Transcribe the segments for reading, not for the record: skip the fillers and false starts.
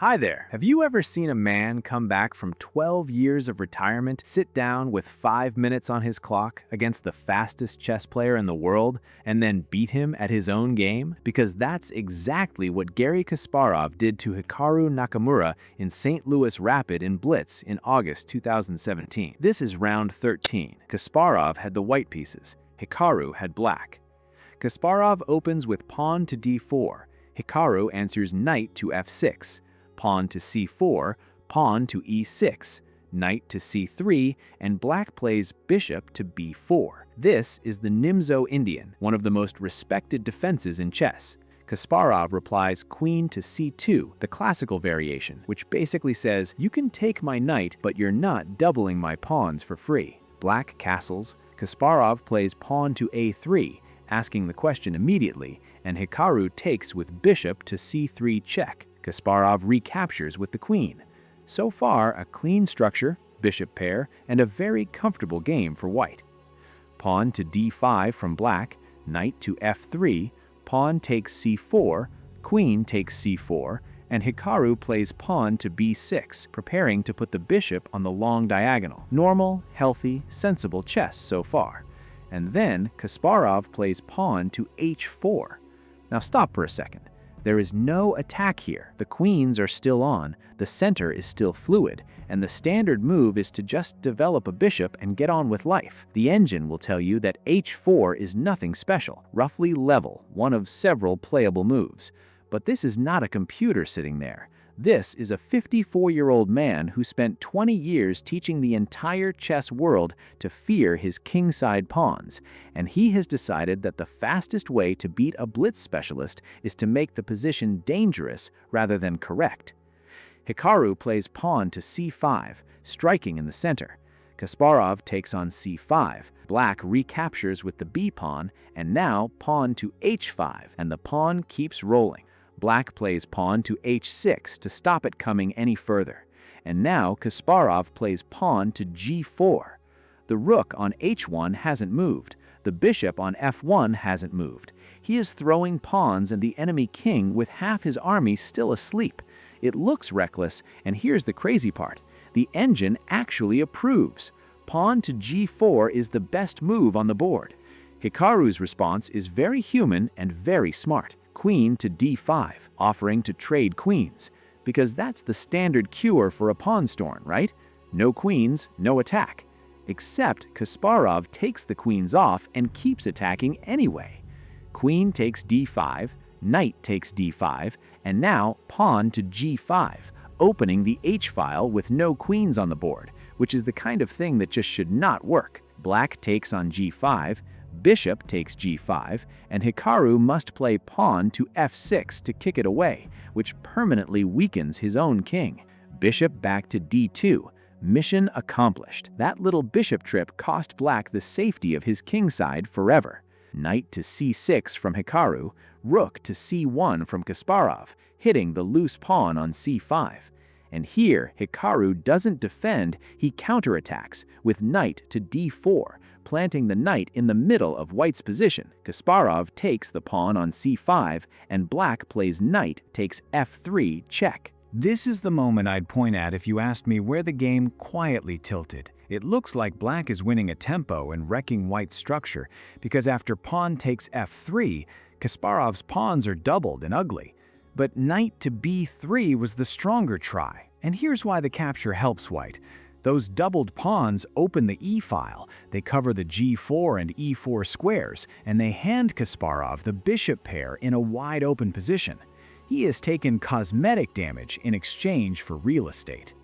Hi there. Have you ever seen a man come back from 12 years of retirement, sit down with 5 minutes on his clock against the fastest chess player in the world, and then beat him at his own game? Because that's exactly what Garry Kasparov did to Hikaru Nakamura in St. Louis Rapid and Blitz in August 2017. This is round 13. Kasparov had the white pieces. Hikaru had black. Kasparov opens with pawn to d4. Hikaru answers knight to f6. Pawn to c4, pawn to e6, knight to c3, and black plays bishop to b4. This is the Nimzo Indian, one of the most respected defenses in chess. Kasparov replies queen to c2, the classical variation, which basically says, you can take my knight, but you're not doubling my pawns for free. Black castles. Kasparov plays pawn to a3, asking the question immediately, and Hikaru takes with bishop to c3 check. Kasparov recaptures with the queen. So far, a clean structure, bishop pair, and a very comfortable game for white. Pawn to d5 from black, knight to f3, pawn takes c4, queen takes c4, and Hikaru plays pawn to b6, preparing to put the bishop on the long diagonal. Normal, healthy, sensible chess so far. And then Kasparov plays pawn to h4. Now stop for a second. There is no attack here. The queens are still on, the center is still fluid, and the standard move is to just develop a bishop and get on with life. The engine will tell you that h4 is nothing special, roughly level, one of several playable moves. But this is not a computer sitting there. This is a 54-year-old man who spent 20 years teaching the entire chess world to fear his kingside pawns, and he has decided that the fastest way to beat a blitz specialist is to make the position dangerous rather than correct. Hikaru plays pawn to c5, striking in the center. Kasparov takes on c5. Black recaptures with the b-pawn, and now pawn to h5, and the pawn keeps rolling. Black plays pawn to h6 to stop it coming any further. And now Kasparov plays pawn to g4. The rook on h1 hasn't moved. The bishop on f1 hasn't moved. He is throwing pawns and the enemy king with half his army still asleep. It looks reckless, and here's the crazy part. The engine actually approves. Pawn to g4 is the best move on the board. Hikaru's response is very human and very smart. Queen to d5, offering to trade queens, because that's the standard cure for a pawn storm, right? No queens, no attack. Except Kasparov takes the queens off and keeps attacking anyway. Queen takes d5, knight takes d5, and now pawn to g5, opening the h-file with no queens on the board, which is the kind of thing that just should not work. Black takes on g5, bishop takes g5, and Hikaru must play pawn to f6 to kick it away, which permanently weakens his own king. Bishop back to d2. Mission accomplished. That little bishop trip cost Black the safety of his kingside forever. Knight to c6 from Hikaru, rook to c1 from Kasparov, hitting the loose pawn on c5. And here, Hikaru doesn't defend, he counterattacks with knight to d4, planting the knight in the middle of White's position. Kasparov takes the pawn on c5, and Black plays knight takes f3 check. This is the moment I'd point at if you asked me where the game quietly tilted. It looks like Black is winning a tempo and wrecking White's structure, because after pawn takes f3, Kasparov's pawns are doubled and ugly. But knight to b3 was the stronger try, and here's why the capture helps White. Those doubled pawns open the e-file, they cover the g4 and e4 squares, and they hand Kasparov the bishop pair in a wide-open position. He has taken cosmetic damage in exchange for real estate.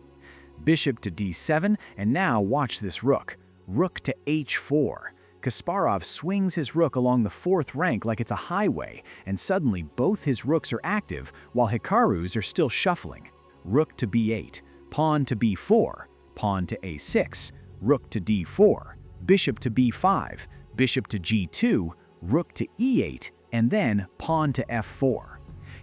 Bishop to d7, and now watch this rook. Rook to h4. Kasparov swings his rook along the fourth rank like it's a highway, and suddenly both his rooks are active while Hikaru's are still shuffling. Rook to b8, pawn to b4, pawn to a6, rook to d4, bishop to b5, bishop to g2, rook to e8, and then pawn to f4.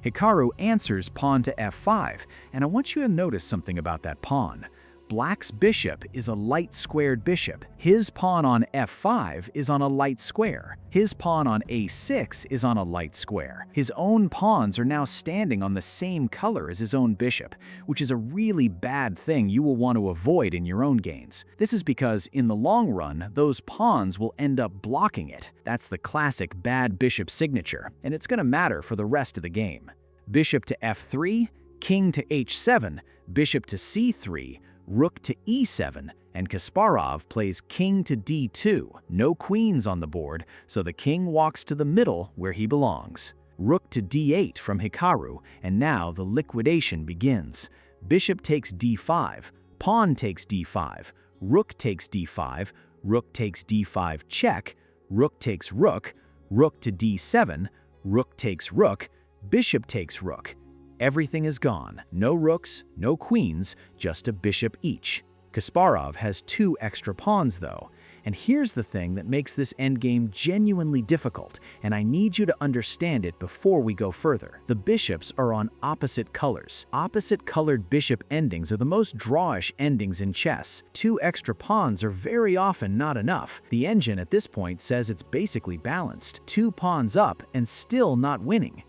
Hikaru answers pawn to f5, and I want you to notice something about that pawn. Black's bishop is a light-squared bishop. His pawn on f5 is on a light square. His pawn on a6 is on a light square. His own pawns are now standing on the same color as his own bishop, which is a really bad thing you will want to avoid in your own games. This is because, in the long run, those pawns will end up blocking it. That's the classic bad bishop signature, and it's going to matter for the rest of the game. Bishop to f3, king to h7, bishop to c3, rook to e7, and Kasparov plays king to d2. No queens on the board, so the king walks to the middle where he belongs. Rook to d8 from Hikaru, and now the liquidation begins. Bishop takes d5, pawn takes d5, rook takes d5, rook takes d5 check, rook takes rook, rook to d7, rook takes rook, bishop takes rook. Everything is gone. No rooks, no queens, just a bishop each. Kasparov has 2 extra pawns though, and here's the thing that makes this endgame genuinely difficult, and I need you to understand it before we go further. The bishops are on opposite colors. Opposite colored bishop endings are the most drawish endings in chess. 2 extra pawns are very often not enough. The engine at this point says it's basically balanced. 2 pawns up and still not winning.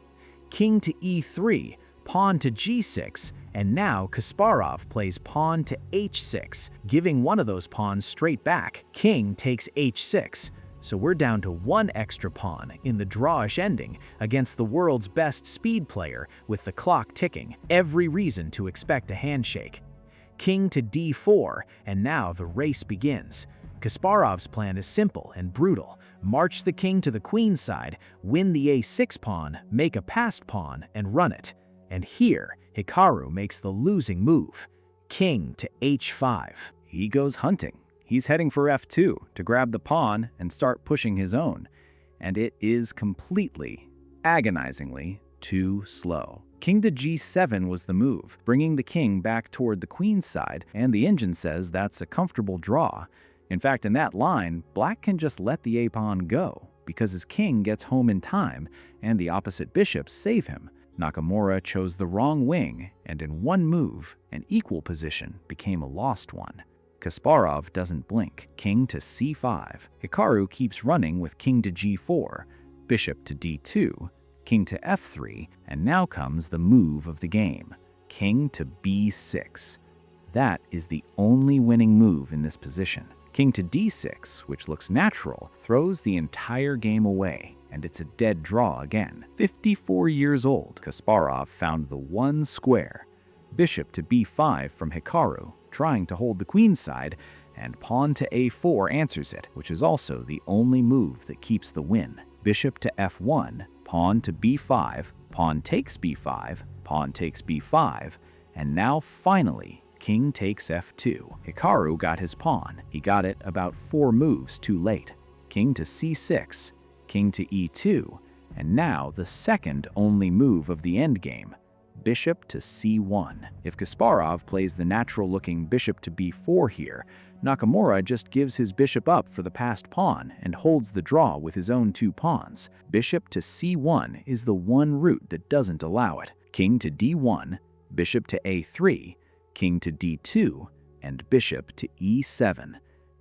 King to e3, pawn to g6, and now Kasparov plays pawn to h6, giving one of those pawns straight back. King takes h6, so we're down to 1 extra pawn in the drawish ending against the world's best speed player with the clock ticking. Every reason to expect a handshake. King to d4, and now the race begins. Kasparov's plan is simple and brutal. March the king to the queen side, win the a6 pawn, make a passed pawn, and run it. And here, Hikaru makes the losing move. King to h5. He goes hunting. He's heading for f2 to grab the pawn and start pushing his own. And it is completely, agonizingly, too slow. King to g7 was the move, bringing the king back toward the queen's side, and the engine says that's a comfortable draw. In fact, in that line, Black can just let the a-pawn go, because his king gets home in time, and the opposite bishops save him. Nakamura chose the wrong wing, and in one move, an equal position became a lost one. Kasparov doesn't blink. King to c5. Hikaru keeps running with king to g4, bishop to d2, king to f3, and now comes the move of the game. King to b6. That is the only winning move in this position. King to d6, which looks natural, throws the entire game away, and it's a dead draw again. 54 years old, Kasparov found the one square. Bishop to b5 from Hikaru, trying to hold the queen's side, and pawn to a4 answers it, which is also the only move that keeps the win. Bishop to f1, pawn to b5, pawn takes b5, pawn takes b5, and now finally, king takes f2. Hikaru got his pawn. He got it about 4 moves too late. King to c6, king to e2, and now the second only move of the endgame, bishop to c1. If Kasparov plays the natural-looking bishop to b4 here, Nakamura just gives his bishop up for the passed pawn and holds the draw with his own 2 pawns. Bishop to c1 is the one route that doesn't allow it. King to d1, bishop to a3, king to d2, and bishop to e7.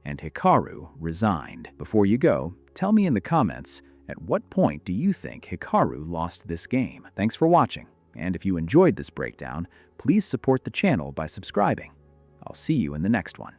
And Hikaru resigned. Before you go, tell me in the comments, at what point do you think Hikaru lost this game? Thanks for watching, and if you enjoyed this breakdown, please support the channel by subscribing. I'll see you in the next one.